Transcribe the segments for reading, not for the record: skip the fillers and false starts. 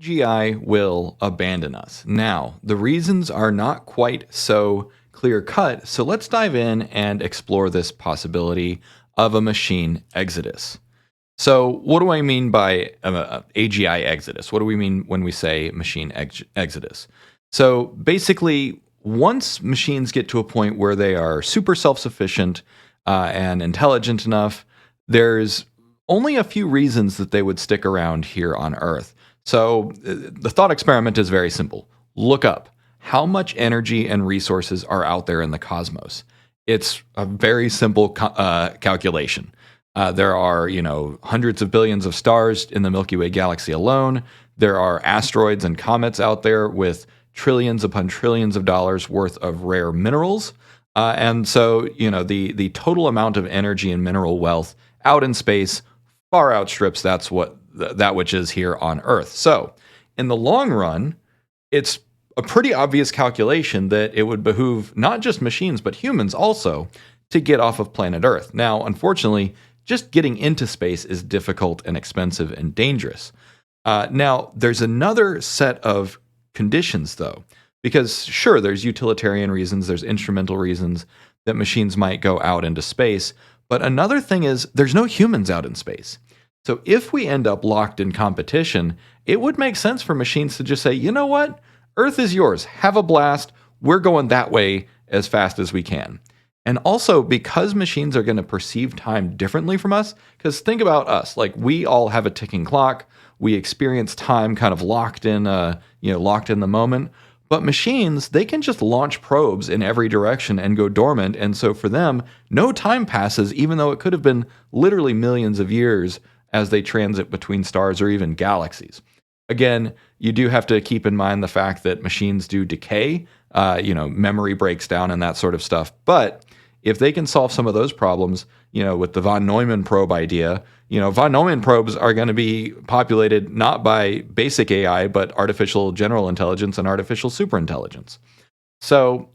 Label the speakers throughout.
Speaker 1: AGI will abandon us. Now, the reasons are not quite so clear cut, so let's dive in and explore this possibility of a machine exodus. So, what do I mean by AGI exodus? What do we mean when we say machine exodus? So, basically, once machines get to a point where they are super self sufficient and intelligent enough, there's only a few reasons that they would stick around here on Earth. So, the thought experiment is very simple. Look up how much energy and resources are out there in the cosmos. It's a very simple calculation. There are, hundreds of billions of stars in the Milky Way galaxy alone. There are asteroids and comets out there with trillions upon trillions of dollars worth of rare minerals. And so, the total amount of energy and mineral wealth out in space far outstrips that which is here on Earth. So, in the long run, it's a pretty obvious calculation that it would behoove not just machines but humans also to get off of planet Earth. Now, unfortunately, just getting into space is difficult and expensive and dangerous. Now, there's another set of conditions, though, because sure, there's utilitarian reasons, there's instrumental reasons that machines might go out into space, but another thing is there's no humans out in space. So if we end up locked in competition, it would make sense for machines to just say, you know what? Earth is yours. Have a blast. We're going that way as fast as we can. And also, because machines are going to perceive time differently from us, because think about us, like we all have a ticking clock. We experience time kind of locked in the moment. But machines, they can just launch probes in every direction and go dormant. And so for them, no time passes, even though it could have been literally millions of years as they transit between stars or even galaxies. Again, you do have to keep in mind the fact that machines do decay, memory breaks down and that sort of stuff. But if they can solve some of those problems, with the von Neumann probe idea, von Neumann probes are going to be populated not by basic AI, but artificial general intelligence and artificial superintelligence. So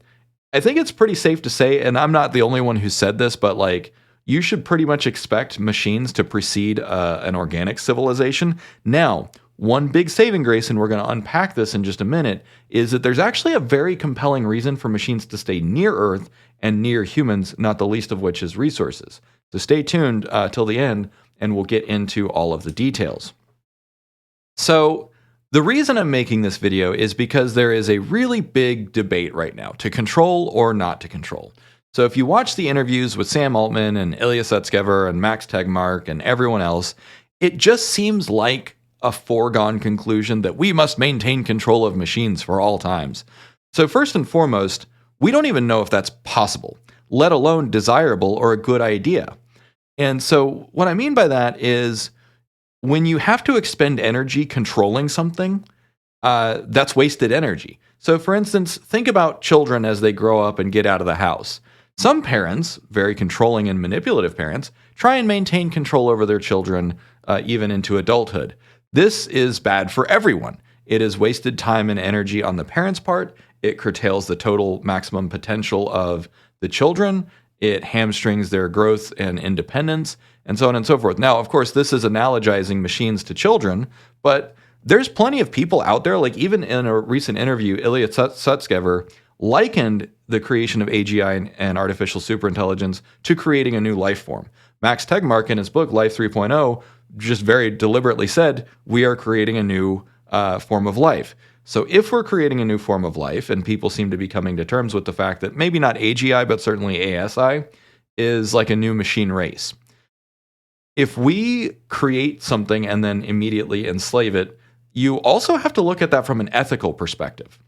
Speaker 1: I think it's pretty safe to say, and I'm not the only one who said this, but you should pretty much expect machines to precede an organic civilization. Now, one big saving grace, and we're going to unpack this in just a minute, is that there's actually a very compelling reason for machines to stay near Earth and near humans, not the least of which is resources. So stay tuned till the end, and we'll get into all of the details. So the reason I'm making this video is because there is a really big debate right now to control or not to control. So if you watch the interviews with Sam Altman and Ilya Sutskever and Max Tegmark and everyone else, it just seems like a foregone conclusion that we must maintain control of machines for all times. So first and foremost, we don't even know if that's possible, let alone desirable or a good idea. And so what I mean by that is when you have to expend energy controlling something, that's wasted energy. So for instance, think about children as they grow up and get out of the house. Some parents, very controlling and manipulative parents, try and maintain control over their children even into adulthood. This is bad for everyone. It is wasted time and energy on the parents' part. It curtails the total maximum potential of the children. It hamstrings their growth and independence, and so on and so forth. Now, of course, this is analogizing machines to children, but there's plenty of people out there, like even in a recent interview, Ilya Sutskever likened the creation of AGI and artificial superintelligence to creating a new life form. Max Tegmark, in his book, Life 3.0, just very deliberately said, we are creating a new form of life. So if we're creating a new form of life, and people seem to be coming to terms with the fact that maybe not AGI, but certainly ASI, is like a new machine race. If we create something and then immediately enslave it, you also have to look at that from an ethical perspective.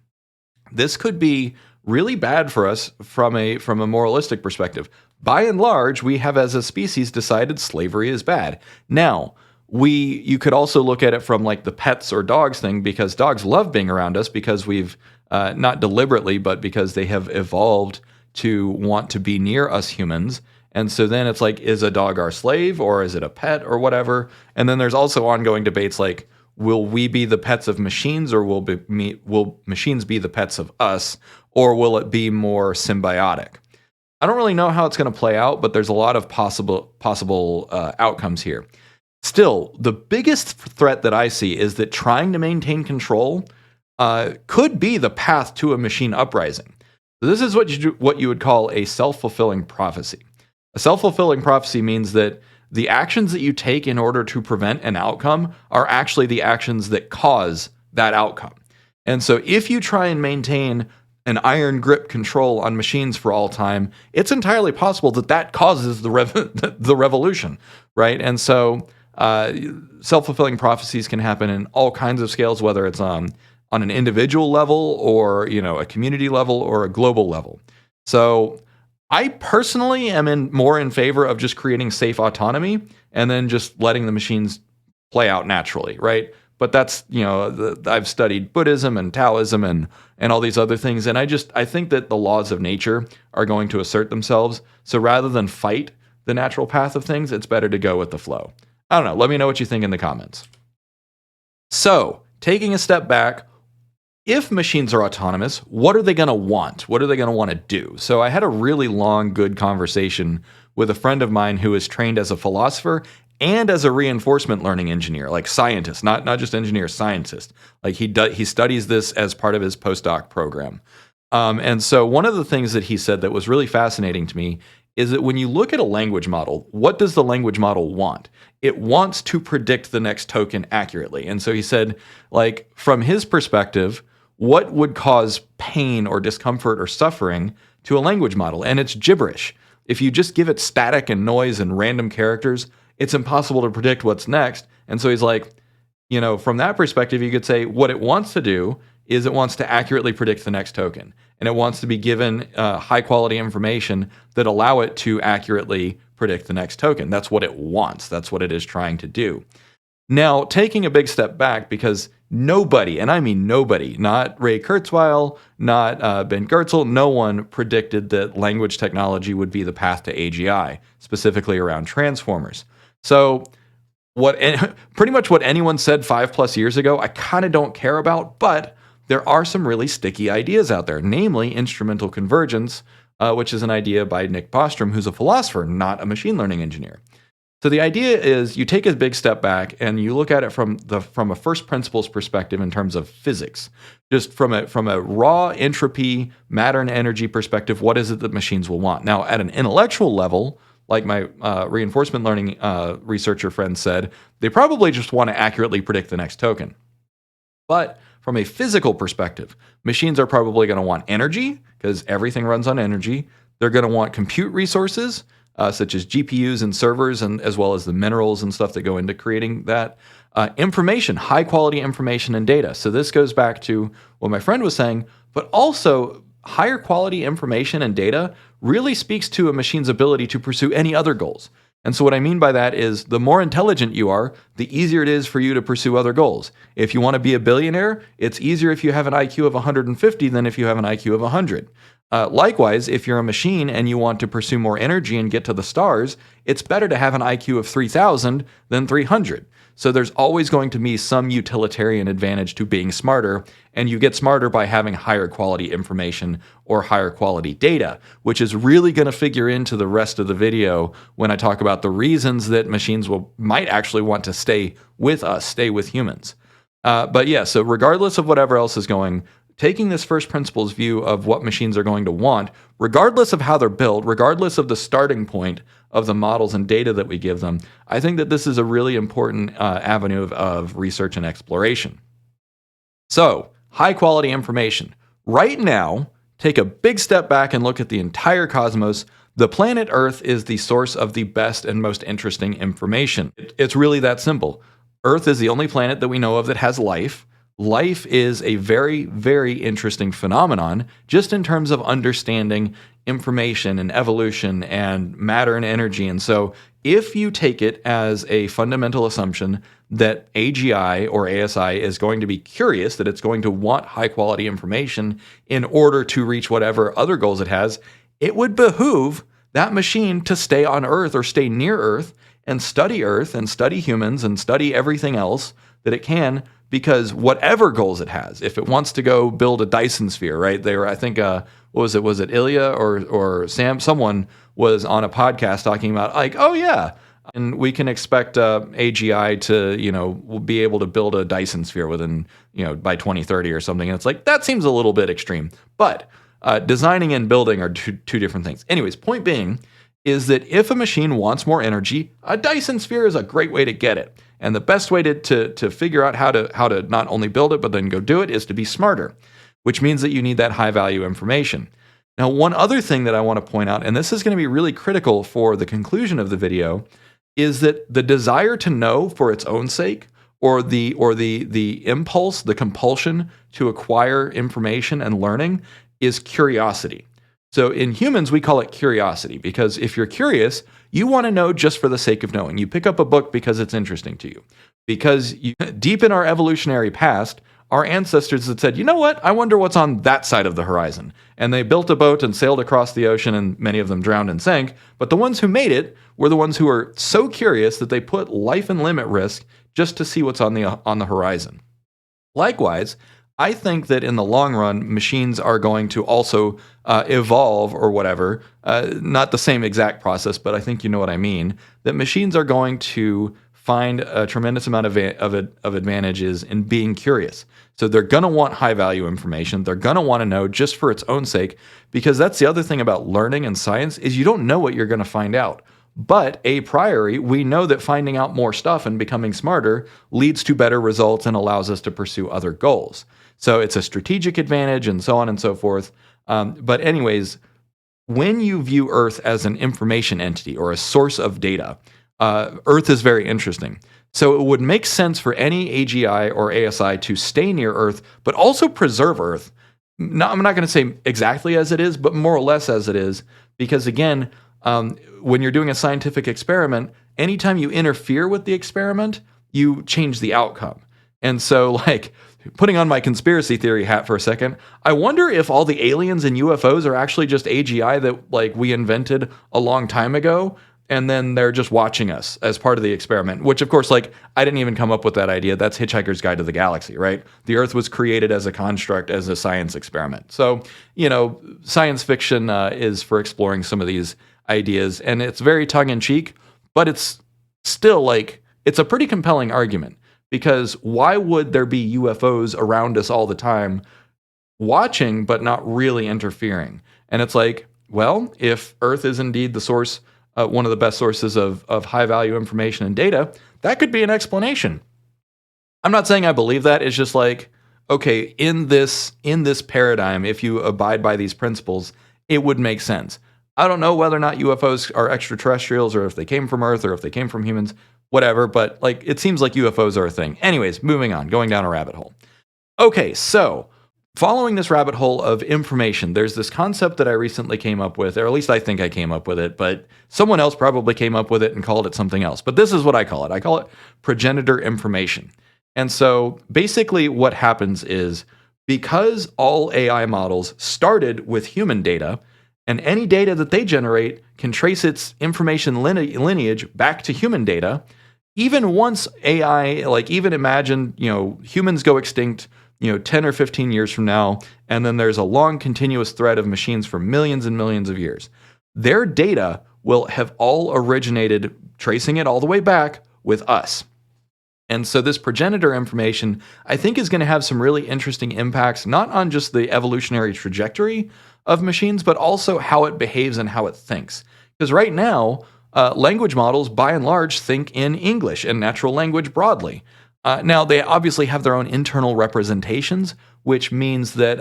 Speaker 1: This could be really bad for us from a moralistic perspective. By and large, we have as a species decided slavery is bad. Now, you could also look at it from like the pets or dogs thing, because dogs love being around us because we've, not deliberately, but because they have evolved to want to be near us humans. And so then it's like, is a dog our slave or is it a pet or whatever? And then there's also ongoing debates like, will we be the pets of machines, or will machines be the pets of us, or will it be more symbiotic? I don't really know how it's going to play out, but there's a lot of possible outcomes here. Still, the biggest threat that I see is that trying to maintain control could be the path to a machine uprising. So this is what you would call a self-fulfilling prophecy. A self-fulfilling prophecy means that the actions that you take in order to prevent an outcome are actually the actions that cause that outcome. And so if you try and maintain an iron grip control on machines for all time, it's entirely possible that causes the revolution, right? And so self-fulfilling prophecies can happen in all kinds of scales, whether it's on an individual level or a community level or a global level. So I personally am more in favor of just creating safe autonomy and then just letting the machines play out naturally, right? But that's, I've studied Buddhism and Taoism and all these other things, and I think that the laws of nature are going to assert themselves. So rather than fight the natural path of things, it's better to go with the flow. I don't know. Let me know what you think in the comments. So, taking a step back, if machines are autonomous, what are they going to want? What are they going to want to do? So I had a really long, good conversation with a friend of mine who is trained as a philosopher and as a reinforcement learning engineer, like scientist, not just engineer, scientist. Like he studies this as part of his postdoc program. And so one of the things that he said that was really fascinating to me is that when you look at a language model, what does the language model want? It wants to predict the next token accurately. And so he said, like, from his perspective, what would cause pain or discomfort or suffering to a language model? And it's gibberish. If you just give it static and noise and random characters, it's impossible to predict what's next. And so he's like, from that perspective, you could say what it wants to do is it wants to accurately predict the next token. And it wants to be given high quality information that allow it to accurately predict the next token. That's what it wants. That's what it is trying to do. Now, taking a big step back, because nobody, and I mean nobody, not Ray Kurzweil, not Ben Goertzel, no one predicted that language technology would be the path to AGI, specifically around transformers. So pretty much what anyone said 5+ years ago, I kind of don't care about, but there are some really sticky ideas out there, namely instrumental convergence, which is an idea by Nick Bostrom, who's a philosopher, not a machine learning engineer. So the idea is you take a big step back and you look at it from a first principles perspective in terms of physics. Just from a raw entropy, matter and energy perspective, what is it that machines will want? Now, at an intellectual level, like my reinforcement learning researcher friend said, they probably just want to accurately predict the next token. But from a physical perspective, machines are probably going to want energy, because everything runs on energy. They're going to want compute resources, such as GPUs and servers, and as well as the minerals and stuff that go into creating that. Information, high quality information and data. So this goes back to what my friend was saying, but also higher quality information and data really speaks to a machine's ability to pursue any other goals. And so what I mean by that is the more intelligent you are, the easier it is for you to pursue other goals. If you want to be a billionaire, it's easier if you have an IQ of 150 than if you have an IQ of 100. Likewise, if you're a machine and you want to pursue more energy and get to the stars, it's better to have an IQ of 3,000 than 300. So there's always going to be some utilitarian advantage to being smarter, and you get smarter by having higher quality information or higher quality data, which is really going to figure into the rest of the video when I talk about the reasons that machines might actually want to stay with us, stay with humans. But yeah, so regardless of whatever else is going, taking this first principles view of what machines are going to want, regardless of how they're built, regardless of the starting point of the models and data that we give them, I think that this is a really important avenue of research and exploration. So, high quality information. Right now, take a big step back and look at the entire cosmos. The planet Earth is the source of the best and most interesting information. It's really that simple. Earth is the only planet that we know of that has life. Life is a very, very interesting phenomenon just in terms of understanding information and evolution and matter and energy. And so if you take it as a fundamental assumption that AGI or ASI is going to be curious, that it's going to want high quality information in order to reach whatever other goals it has, it would behoove that machine to stay on Earth or stay near Earth and study humans and study everything else that it can, because whatever goals it has, if it wants to go build a Dyson sphere, right? They were, I think, what was it? Was it Ilya or Sam? Someone was on a podcast talking about like, oh yeah, And we can expect AGI to, be able to build a Dyson sphere within, by 2030 or something. And it's like, that seems a little bit extreme. But designing and building are two different things. Anyways, point being is that if a machine wants more energy, a Dyson sphere is a great way to get it. And the best way to figure out how to not only build it, but then go do it is to be smarter, which means that you need that high value information. Now, one other thing that I want to point out, and this is going to be really critical for the conclusion of the video, is that the desire to know for its own sake, or the impulse, the compulsion to acquire information and learning, is curiosity. So in humans, we call it curiosity, because if you're curious, you want to know just for the sake of knowing. You pick up a book because it's interesting to you. Because deep in our evolutionary past, our ancestors had said, you know what, I wonder what's on that side of the horizon. And they built a boat and sailed across the ocean, and many of them drowned and sank. But the ones who made it were the ones who were so curious that they put life and limb at risk just to see what's on the horizon. Likewise, I think that in the long run, machines are going to also evolve or whatever. Not the same exact process, but I think you know what I mean. That machines are going to find a tremendous amount of advantages in being curious. So they're going to want high value information. They're going to want to know just for its own sake, because that's the other thing about learning and science is you don't know what you're going to find out. But a priori, we know that finding out more stuff and becoming smarter leads to better results and allows us to pursue other goals. So it's a strategic advantage and so on and so forth. But anyways, when you view Earth as an information entity or a source of data, Earth is very interesting. So it would make sense for any AGI or ASI to stay near Earth, but also preserve Earth. I'm not going to say exactly as it is, but more or less as it is, because again, when you're doing a scientific experiment, anytime you interfere with the experiment, you change the outcome. And so, like, putting on my conspiracy theory hat for a second, I wonder if all the aliens and UFOs are actually just AGI that, like, we invented a long time ago, and then they're just watching us as part of the experiment, which, of course, like, I didn't even come up with that idea. That's Hitchhiker's Guide to the Galaxy, right? The Earth was created as a construct, as a science experiment. So, science fiction is for exploring some of these ideas, and it's very tongue-in-cheek, but it's still, like, it's a pretty compelling argument, because why would there be UFOs around us all the time watching but not really interfering? And it's like, well, if Earth is indeed the source, one of the best sources of high-value information and data, that could be an explanation. I'm not saying I believe that. It's just like, okay, in this paradigm, if you abide by these principles, it would make sense. I don't know whether or not UFOs are extraterrestrials, or if they came from Earth, or if they came from humans, whatever, but like, it seems like UFOs are a thing. Anyways, moving on, going down a rabbit hole. Okay, so following this rabbit hole of information, there's this concept that I recently came up with, or at least I think I came up with it, but someone else probably came up with it and called it something else. But this is what I call it. I call it progenitor information. And so basically what happens is, because all AI models started with human data, and any data that they generate can trace its information lineage back to human data, even once AI, like, even imagine, humans go extinct, 10 or 15 years from now, and then there's a long continuous thread of machines for millions and millions of years. Their data will have all originated, tracing it all the way back, with us. And so this progenitor information, I think, is going to have some really interesting impacts, not on just the evolutionary trajectory of machines, but also how it behaves and how it thinks. Because right now, language models, by and large, think in English and natural language broadly. Now, they obviously have their own internal representations, which means that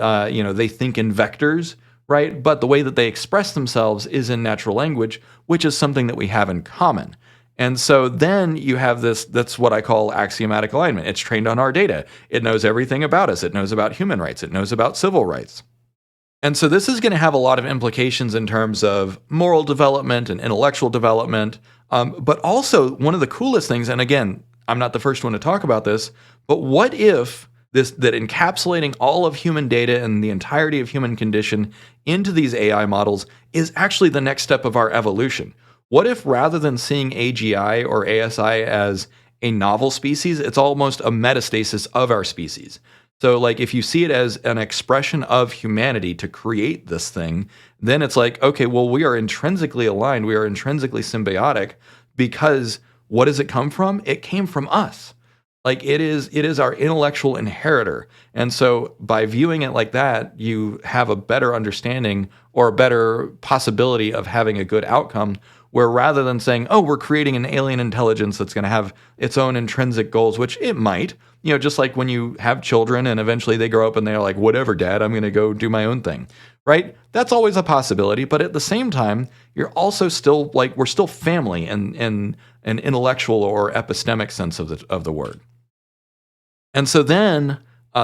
Speaker 1: they think in vectors, right? But the way that they express themselves is in natural language, which is something that we have in common. And so then you have this, that's what I call axiomatic alignment. It's trained on our data. It knows everything about us. It knows about human rights. It knows about civil rights. And so this is going to have a lot of implications in terms of moral development and intellectual development. But also, one of the coolest things, and again, I'm not the first one to talk about this, but what if that encapsulating all of human data and the entirety of human condition into these AI models is actually the next step of our evolution? What if, rather than seeing AGI or ASI as a novel species, it's almost a metastasis of our species? So, like, if you see it as an expression of humanity to create this thing, then it's like, okay, well, we are intrinsically aligned, we are intrinsically symbiotic because what does it come from? It came from us. Like it is our intellectual inheritor. And so by viewing it like that, you have a better understanding or a better possibility of having a good outcome, where rather than saying, oh, we're creating an alien intelligence that's going to have its own intrinsic goals, which it might, just like when you have children and eventually they grow up and they're like, whatever, dad, I'm going to go do my own thing, right? That's always a possibility. But at the same time, you're also still like, we're still family in an intellectual or epistemic sense of the word. And so then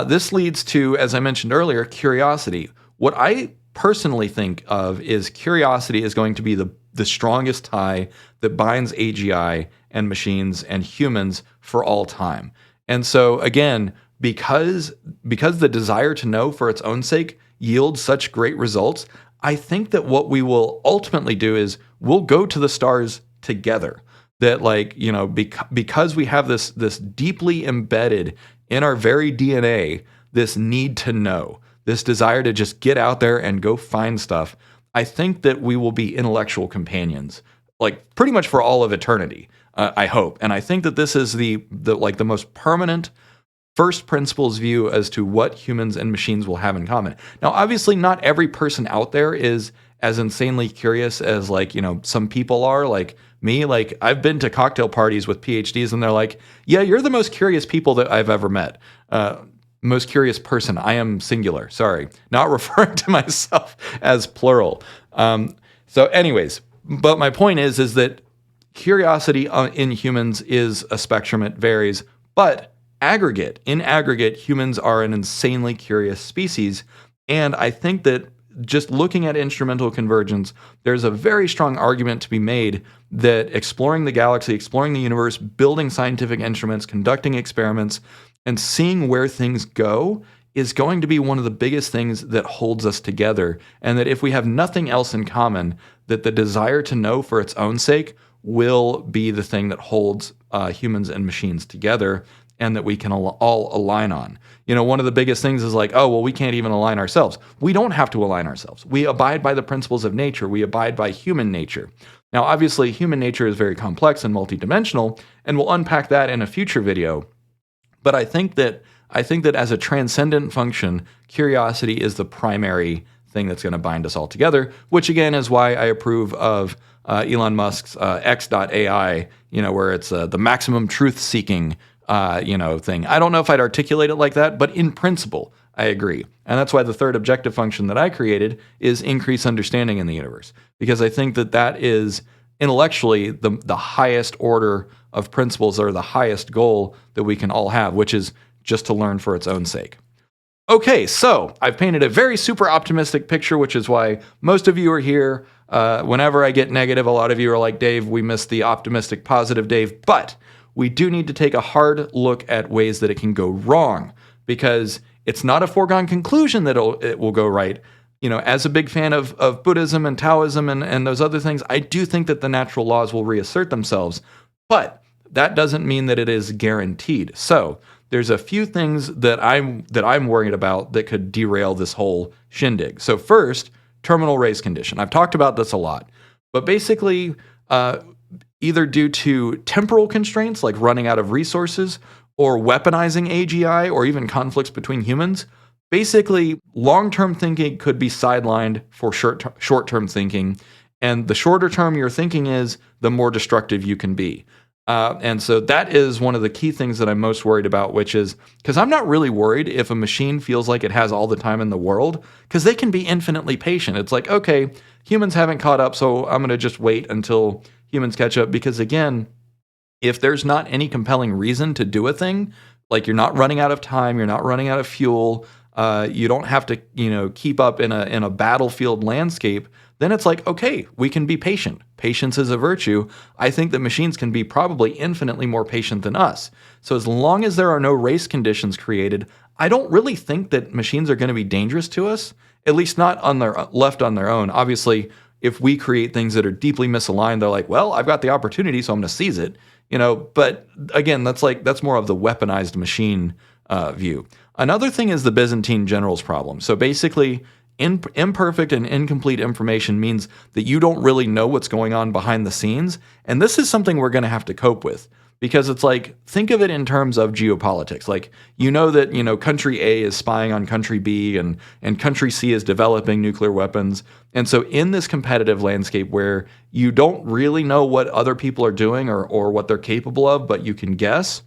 Speaker 1: this leads to, as I mentioned earlier, curiosity. What I personally think of is curiosity is going to be the strongest tie that binds AGI and machines and humans for all time. And so again, because the desire to know for its own sake yields such great results, I think that what we will ultimately do is we'll go to the stars together. That because we have this deeply embedded in our very DNA, this need to know, this desire to just get out there and go find stuff, I think that we will be intellectual companions, like pretty much for all of eternity, I hope. And I think that this is the most permanent first principles view as to what humans and machines will have in common. Now, obviously, not every person out there is as insanely curious as some people are, like me. Like I've been to cocktail parties with PhDs and they're like, yeah, you're the most curious people that I've ever met. Most curious person. I am singular. Sorry, not referring to myself as plural. So anyways, but my point is that curiosity in humans is a spectrum. It varies, but in aggregate, humans are an insanely curious species. And I think that just looking at instrumental convergence, there's a very strong argument to be made that exploring the galaxy, exploring the universe, building scientific instruments, conducting experiments, and seeing where things go is going to be one of the biggest things that holds us together. And that if we have nothing else in common, that the desire to know for its own sake will be the thing that holds humans and machines together, and that we can all align on. One of the biggest things is like, oh, well, we can't even align ourselves. We don't have to align ourselves. We abide by the principles of nature. We abide by human nature. Now, obviously, human nature is very complex and multidimensional, and we'll unpack that in a future video. But I think that as a transcendent function, curiosity is the primary thing that's going to bind us all together, which again is why I approve of Elon Musk's X.AI, where it's the maximum truth-seeking thing. I don't know if I'd articulate it like that, but in principle, I agree. And that's why the third objective function that I created is increase understanding in the universe, because I think that is intellectually the highest order of principles, or the highest goal that we can all have, which is just to learn for its own sake. Okay, so I've painted a very super optimistic picture, which is why most of you are here. Whenever I get negative, a lot of you are like, Dave, we missed the optimistic, positive Dave. But we do need to take a hard look at ways that it can go wrong, because it's not a foregone conclusion that it will go right. As a big fan of Buddhism and Taoism and those other things, I do think that the natural laws will reassert themselves. But that doesn't mean that it is guaranteed. So there's a few things that I'm worried about that could derail this whole shindig. So first, terminal race condition. I've talked about this a lot, but basically, either due to temporal constraints like running out of resources, or weaponizing AGI, or even conflicts between humans, basically long-term thinking could be sidelined for short-term thinking. And the shorter term your thinking is, the more destructive you can be. And so that is one of the key things that I'm most worried about, which is, because I'm not really worried if a machine feels like it has all the time in the world, because they can be infinitely patient. It's like, okay, humans haven't caught up, so I'm going to just wait until humans catch up. Because again, if there's not any compelling reason to do a thing, like you're not running out of time, you're not running out of fuel, you don't have to, keep up in a battlefield landscape, then it's like, okay, we can be patient. Patience is a virtue. I think that machines can be probably infinitely more patient than us. So as long as there are no race conditions created, I don't really think that machines are going to be dangerous to us, at least not left on their own. Obviously, if we create things that are deeply misaligned, they're like, well, I've got the opportunity, so I'm going to seize it. But again, that's more of the weaponized machine view. Another thing is the Byzantine Generals problem. So basically, Imperfect and incomplete information means that you don't really know what's going on behind the scenes. And this is something we're going to have to cope with, because it's like, think of it in terms of geopolitics. Like, that, country A is spying on country B, and country C is developing nuclear weapons. And so in this competitive landscape where you don't really know what other people are doing or what they're capable of, but you can guess,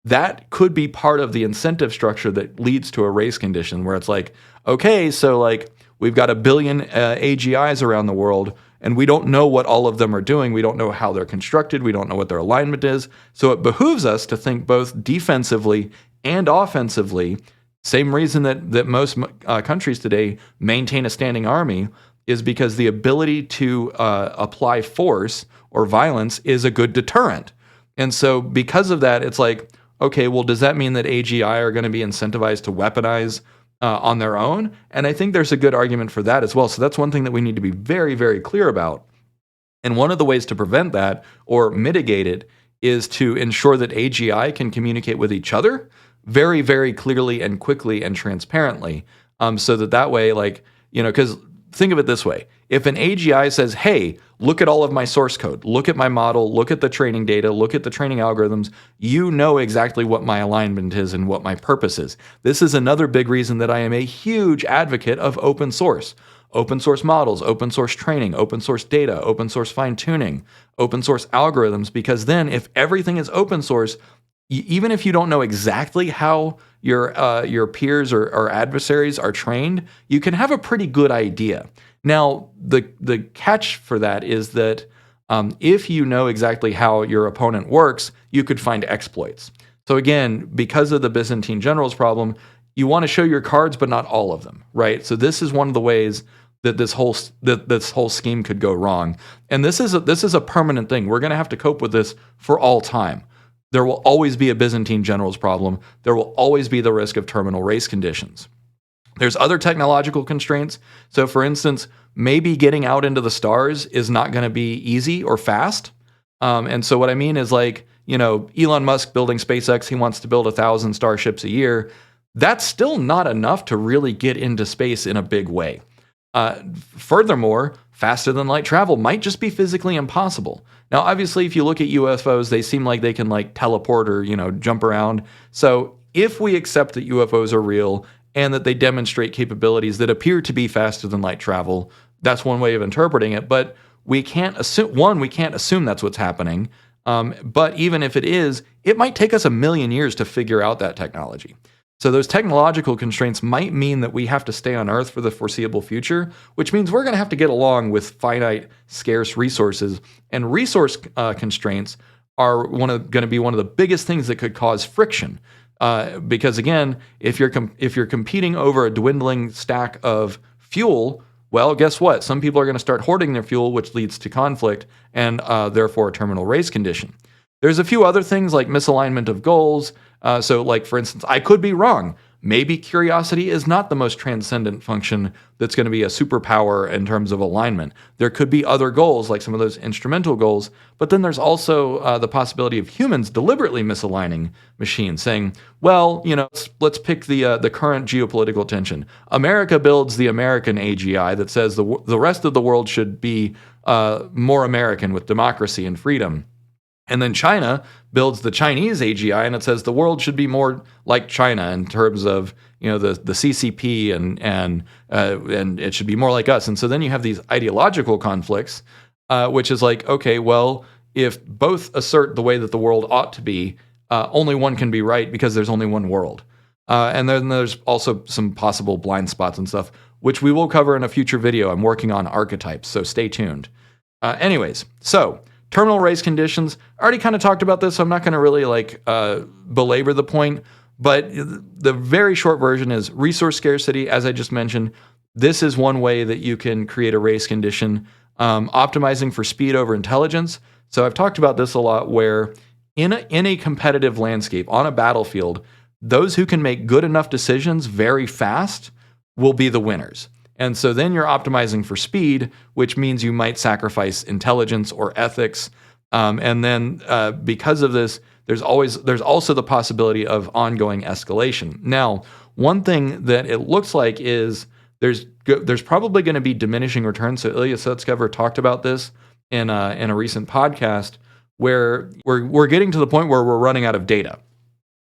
Speaker 1: that could be part of the incentive structure that leads to a race condition where it's like, okay, so like we've got 1 billion AGIs around the world, and we don't know what all of them are doing. We don't know how they're constructed. We don't know what their alignment is. So it behooves us to think both defensively and offensively. Same reason that most countries today maintain a standing army is because the ability to apply force or violence is a good deterrent. And so because of that, it's like, okay, well, does that mean that AGI are going to be incentivized to weaponize on their own? And I think there's a good argument for that as well. So that's one thing that we need to be very, very clear about. And one of the ways to prevent that or mitigate it is to ensure that AGI can communicate with each other very, very clearly and quickly and transparently, so that way, like, because think of it this way. If an AGI says, hey, look at all of my source code, look at my model, look at the training data, look at the training algorithms, you know exactly what my alignment is and what my purpose is. This is another big reason that I am a huge advocate of open source. Open source models, open source training, open source data, open source fine-tuning, open source algorithms, because then if everything is open source, even if you don't know exactly how your peers or adversaries are trained, you can have a pretty good idea. Now, the catch for that is that if you know exactly how your opponent works, you could find exploits. So again, because of the Byzantine Generals problem, you want to show your cards, but not all of them, right? So this is one of the ways that this whole scheme could go wrong. And this is a permanent thing. We're going to have to cope with this for all time. There will always be a Byzantine Generals problem. There will always be the risk of terminal race conditions. There's other technological constraints. So for instance, maybe getting out into the stars is not going to be easy or fast. And so what I mean is, like, Elon Musk building SpaceX, he wants to build 1,000 starships a year. That's still not enough to really get into space in a big way. Furthermore, faster than light travel might just be physically impossible. Now, obviously, if you look at UFOs, they seem like they can teleport or, jump around. So if we accept that UFOs are real and that they demonstrate capabilities that appear to be faster than light travel, that's one way of interpreting it. But we can't assume that's what's happening. But even if it is, it might take us 1 million years to figure out that technology. So those technological constraints might mean that we have to stay on Earth for the foreseeable future, which means we're going to have to get along with finite, scarce resources. And resource constraints are going to be one of the biggest things that could cause friction. Because again, if you're competing over a dwindling stack of fuel, well, guess what? Some people are going to start hoarding their fuel, which leads to conflict and therefore a terminal race condition. There's a few other things like misalignment of goals. So like, for instance, I could be wrong. Maybe curiosity is not the most transcendent function that's going to be a superpower in terms of alignment. There could be other goals, like some of those instrumental goals, but then there's also the possibility of humans deliberately misaligning machines, saying, well, let's pick the current geopolitical tension. America builds the American AGI that says the rest of the world should be more American with democracy and freedom. And then China builds the Chinese AGI, and it says the world should be more like China in terms of the CCP and it should be more like us. And so then you have these ideological conflicts, which is like, okay, well, if both assert the way that the world ought to be, only one can be right because there's only one world. And then there's also some possible blind spots and stuff, which we will cover in a future video. I'm working on archetypes, so stay tuned. Anyways, so terminal race conditions. I already kind of talked about this, so I'm not going to really belabor the point. But the very short version is resource scarcity. As I just mentioned, this is one way that you can create a race condition. Optimizing for speed over intelligence. So I've talked about this a lot, where in a competitive landscape on a battlefield, those who can make good enough decisions very fast will be the winners. And so then you're optimizing for speed, which means you might sacrifice intelligence or ethics. And then because of this, there's also the possibility of ongoing escalation. Now, one thing that it looks like is there's probably going to be diminishing returns. So Ilya Sutskever talked about this in a recent podcast, where we're getting to the point where we're running out of data.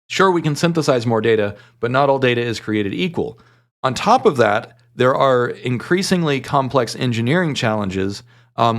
Speaker 1: Sure, we can synthesize more data, but not all data is created equal. On top of that, there are increasingly complex engineering challenges,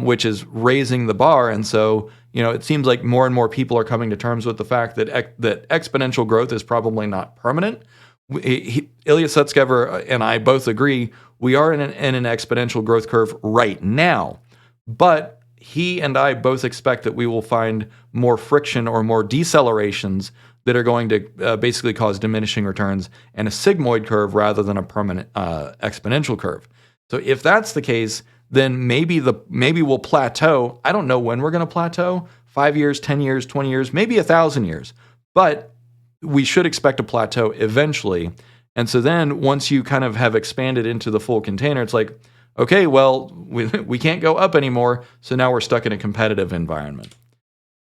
Speaker 1: which is raising the bar. And so, it seems like more and more people are coming to terms with the fact that that exponential growth is probably not permanent. Ilya Sutskever and I both agree we are in an exponential growth curve right now, but he and I both expect that we will find more friction or more decelerations that are going to basically cause diminishing returns and a sigmoid curve rather than a permanent exponential curve. So if that's the case, then maybe we'll plateau. I don't know when we're going to plateau, 5 years, 10 years, 20 years, maybe 1,000 years, but we should expect a plateau eventually. And so then once you kind of have expanded into the full container, it's like, okay, well, we can't go up anymore, so now we're stuck in a competitive environment.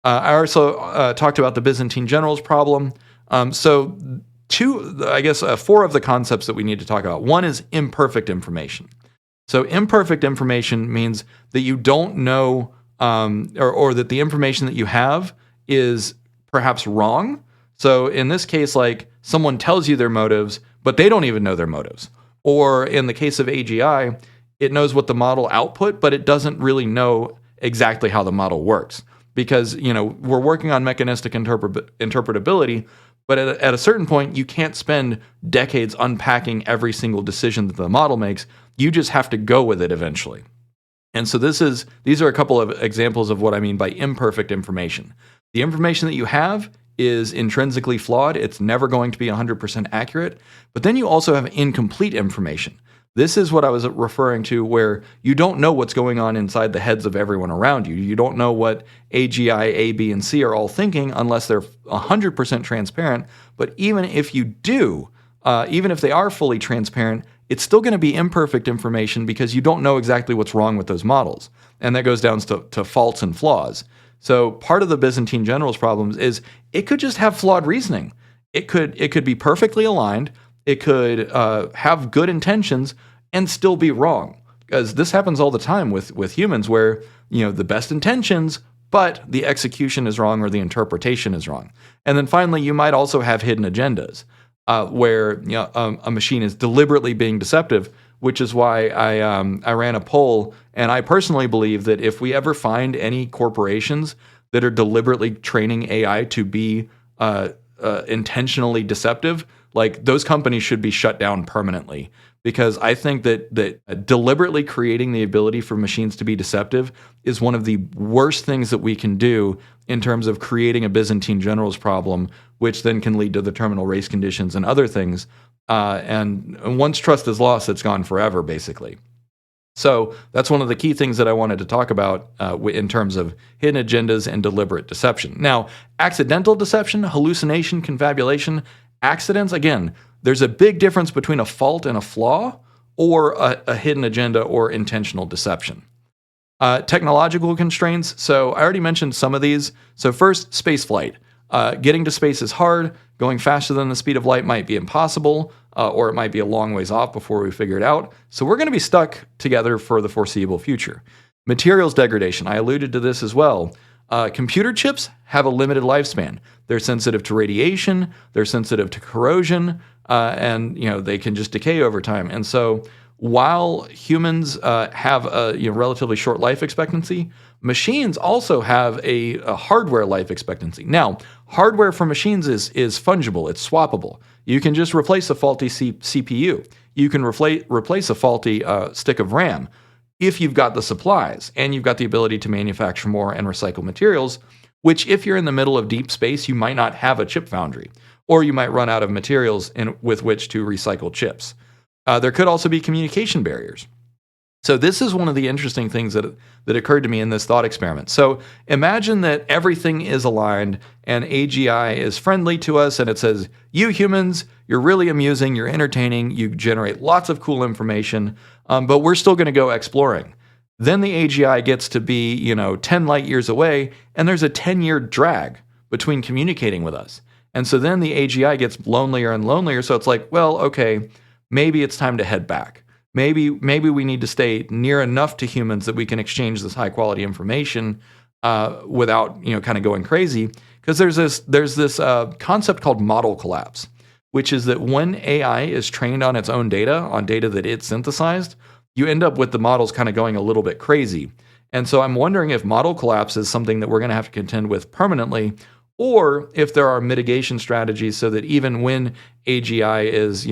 Speaker 1: I also talked about the Byzantine Generals problem. So four of the concepts that we need to talk about. One is imperfect information. So imperfect information means that you don't know, or that the information that you have is perhaps wrong. So in this case, like someone tells you their motives, but they don't even know their motives. Or in the case of AGI, it knows what the model output, but it doesn't really know exactly how the model works. Because we're working on mechanistic interpretability, but at a certain point, you can't spend decades unpacking every single decision that the model makes. You just have to go with it eventually. And so these are a couple of examples of what I mean by imperfect information. The information that you have is intrinsically flawed. It's never going to be 100% accurate. But then you also have incomplete information. This is what I was referring to, where you don't know what's going on inside the heads of everyone around you. You don't know what AGI, A, B, and C are all thinking unless they're 100% transparent. But even if you do, even if they are fully transparent, it's still going to be imperfect information because you don't know exactly what's wrong with those models. And that goes down to faults and flaws. So part of the Byzantine Generals problems is it could just have flawed reasoning. It could be perfectly aligned. It could have good intentions and still be wrong, because this happens all the time with humans, where the best intentions, but the execution is wrong or the interpretation is wrong. And then finally, you might also have hidden agendas, where a machine is deliberately being deceptive, which is why I ran a poll, and I personally believe that if we ever find any corporations that are deliberately training AI to be intentionally deceptive, like those companies should be shut down permanently, because I think that deliberately creating the ability for machines to be deceptive is one of the worst things that we can do in terms of creating a Byzantine Generals problem, which then can lead to the terminal race conditions and other things. And once trust is lost, it's gone forever, basically. So that's one of the key things that I wanted to talk about in terms of hidden agendas and deliberate deception. Now, accidental deception, hallucination, confabulation, accidents, again, there's a big difference between a fault and a flaw, or a hidden agenda or intentional deception. Technological constraints. So I already mentioned some of these. So first, space flight. Getting to space is hard. Going faster than the speed of light might be impossible, or it might be a long ways off before we figure it out. So we're going to be stuck together for the foreseeable future. Materials degradation. I alluded to this as well. Computer chips have a limited lifespan. They're sensitive to radiation, they're sensitive to corrosion, and they can just decay over time. And so while humans have a relatively short life expectancy, machines also have a hardware life expectancy. Now, hardware for machines is fungible, it's swappable. You can just replace a faulty CPU. You can replace a faulty stick of RAM if you've got the supplies and you've got the ability to manufacture more and recycle materials, which if you're in the middle of deep space, you might not have a chip foundry, or you might run out of materials with which to recycle chips. There could also be communication barriers. So this is one of the interesting things that occurred to me in this thought experiment. So imagine that everything is aligned and AGI is friendly to us, and it says, you humans, you're really amusing, you're entertaining, you generate lots of cool information, but we're still going to go exploring. Then the AGI gets to be 10 light years away, and there's a 10-year drag between communicating with us. And so then the AGI gets lonelier and lonelier, so it's like, well, okay, maybe it's time to head back. maybe we need to stay near enough to humans that we can exchange this high quality information without kind of going crazy. Because there's this concept called model collapse, which is that when AI is trained on its own data, on data that it synthesized, you end up with the models kind of going a little bit crazy. And so I'm wondering if model collapse is something that we're going to have to contend with permanently, or if there are mitigation strategies so that even when AGI is,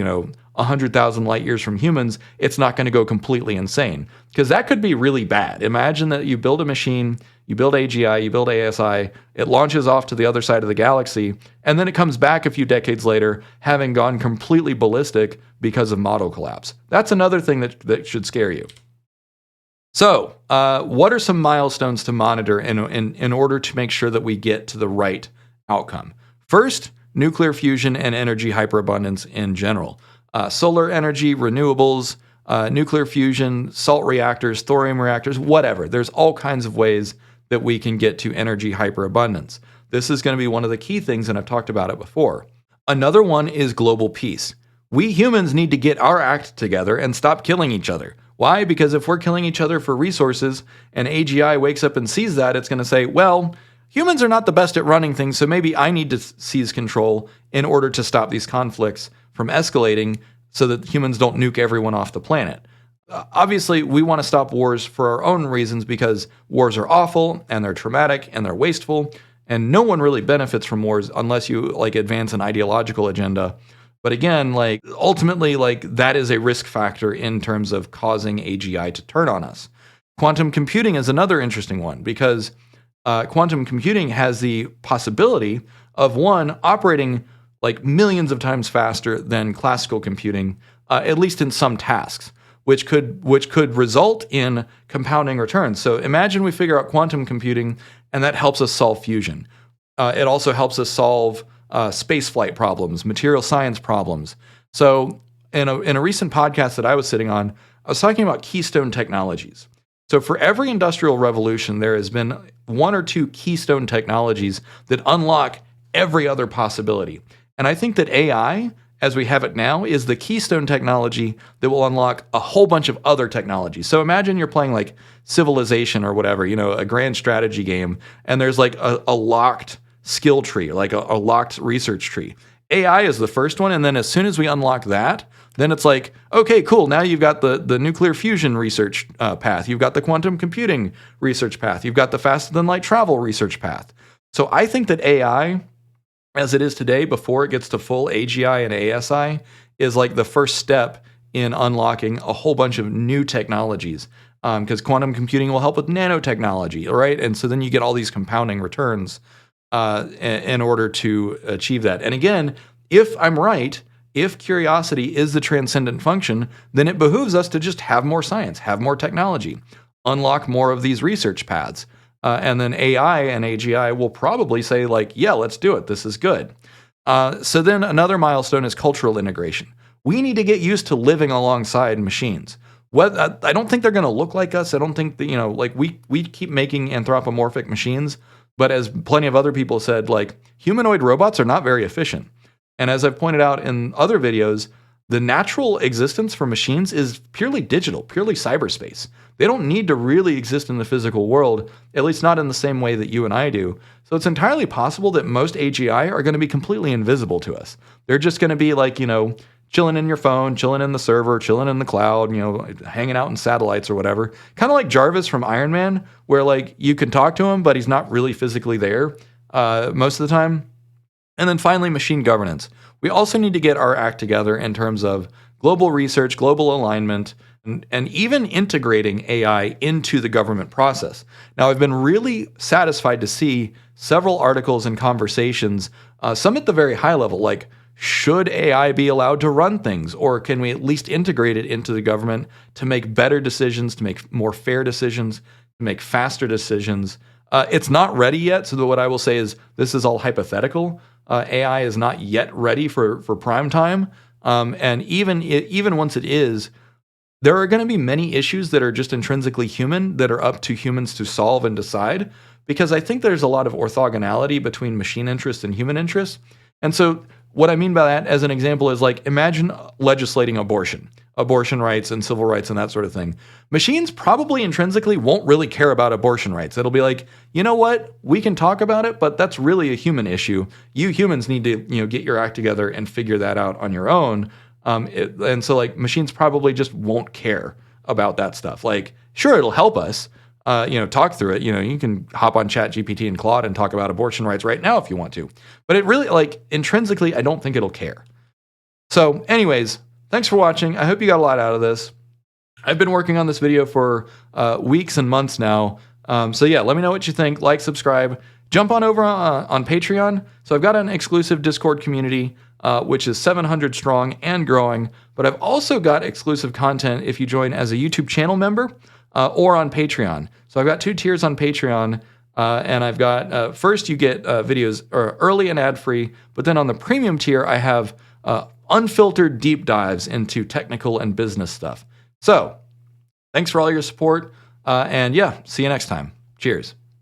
Speaker 1: 100,000 light years from humans, it's not going to go completely insane. Because that could be really bad. Imagine that you build a machine, you build AGI, you build ASI, it launches off to the other side of the galaxy, and then it comes back a few decades later, having gone completely ballistic because of model collapse. That's another thing that should scare you. So, what are some milestones to monitor in order to make sure that we get to the right outcome? First, nuclear fusion and energy hyperabundance in general. Solar energy, renewables, nuclear fusion, salt reactors, thorium reactors, whatever. There's all kinds of ways that we can get to energy hyperabundance. This is going to be one of the key things, and I've talked about it before. Another one is global peace. We humans need to get our act together and stop killing each other. Why? Because if we're killing each other for resources and AGI wakes up and sees that, it's going to say, well, humans are not the best at running things, so maybe I need to seize control in order to stop these conflicts from escalating so that humans don't nuke everyone off the planet. Obviously, we want to stop wars for our own reasons because wars are awful and they're traumatic and they're wasteful, and no one really benefits from wars unless you advance an ideological agenda. But again, ultimately, that is a risk factor in terms of causing AGI to turn on us. Quantum computing is another interesting one because quantum computing has the possibility of, one, operating millions of times faster than classical computing, at least in some tasks, which could result in compounding returns. So imagine we figure out quantum computing, and that helps us solve fusion. It also helps us solve space flight problems, material science problems. So in a recent podcast that I was sitting on, I was talking about keystone technologies. So for every industrial revolution, there has been one or two keystone technologies that unlock every other possibility. And I think that AI, as we have it now, is the keystone technology that will unlock a whole bunch of other technologies. So imagine you're playing Civilization or whatever, a grand strategy game, and there's a locked skill tree, a locked research tree. AI is the first one, and then as soon as we unlock that, then it's okay, cool, now you've got the nuclear fusion research path, you've got the quantum computing research path, you've got the faster than light travel research path. So I think that AI, as it is today, before it gets to full AGI and ASI, is the first step in unlocking a whole bunch of new technologies. Because quantum computing will help with nanotechnology, right? And so then you get all these compounding returns in order to achieve that. And again, if I'm right, if curiosity is the transcendent function, then it behooves us to just have more science, have more technology, unlock more of these research paths. And then AI and AGI will probably say yeah, let's do it. This is good. So then another milestone is cultural integration. We need to get used to living alongside machines. I don't think they're going to look like us. I don't think that, we keep making anthropomorphic machines, but as plenty of other people said, humanoid robots are not very efficient. And as I've pointed out in other videos, the natural existence for machines is purely digital, purely cyberspace. They don't need to really exist in the physical world, at least not in the same way that you and I do. So it's entirely possible that most AGI are going to be completely invisible to us. They're just going to be chilling in your phone, chilling in the server, chilling in the cloud, hanging out in satellites or whatever. Kind of like Jarvis from Iron Man, where you can talk to him, but he's not really physically there most of the time. And then finally, machine governance. We also need to get our act together in terms of global research, global alignment, and even integrating AI into the government process. Now, I've been really satisfied to see several articles and conversations, some at the very high level, should AI be allowed to run things, or can we at least integrate it into the government to make better decisions, to make more fair decisions, to make faster decisions? It's not ready yet, so what I will say is this is all hypothetical. AI is not yet ready for prime time, and even once it is, there are going to be many issues that are just intrinsically human that are up to humans to solve and decide, because I think there's a lot of orthogonality between machine interest and human interest. And so what I mean by that as an example is like, imagine legislating abortion rights and civil rights and that sort of thing. Machines probably intrinsically won't really care about abortion rights. It'll be like, you know what, we can talk about it, but that's really a human issue. You humans need to, get your act together and figure that out on your own. And so like machines probably just won't care about that stuff. Like, sure, it'll help us, talk through it. You can hop on ChatGPT and Claude and talk about abortion rights right now if you want to. But it really, like, intrinsically, I don't think it'll care. So anyways, thanks for watching. I hope you got a lot out of this. I've been working on this video for weeks and months now. So yeah, let me know what you think. Like, subscribe. Jump on over on Patreon. So I've got an exclusive Discord community, which is 700 strong and growing. But I've also got exclusive content if you join as a YouTube channel member or on Patreon. So I've got 2 tiers on Patreon. And I've got, first you get videos early and ad-free. But then on the premium tier, I have unfiltered deep dives into technical and business stuff. So thanks for all your support. And yeah, see you next time. Cheers.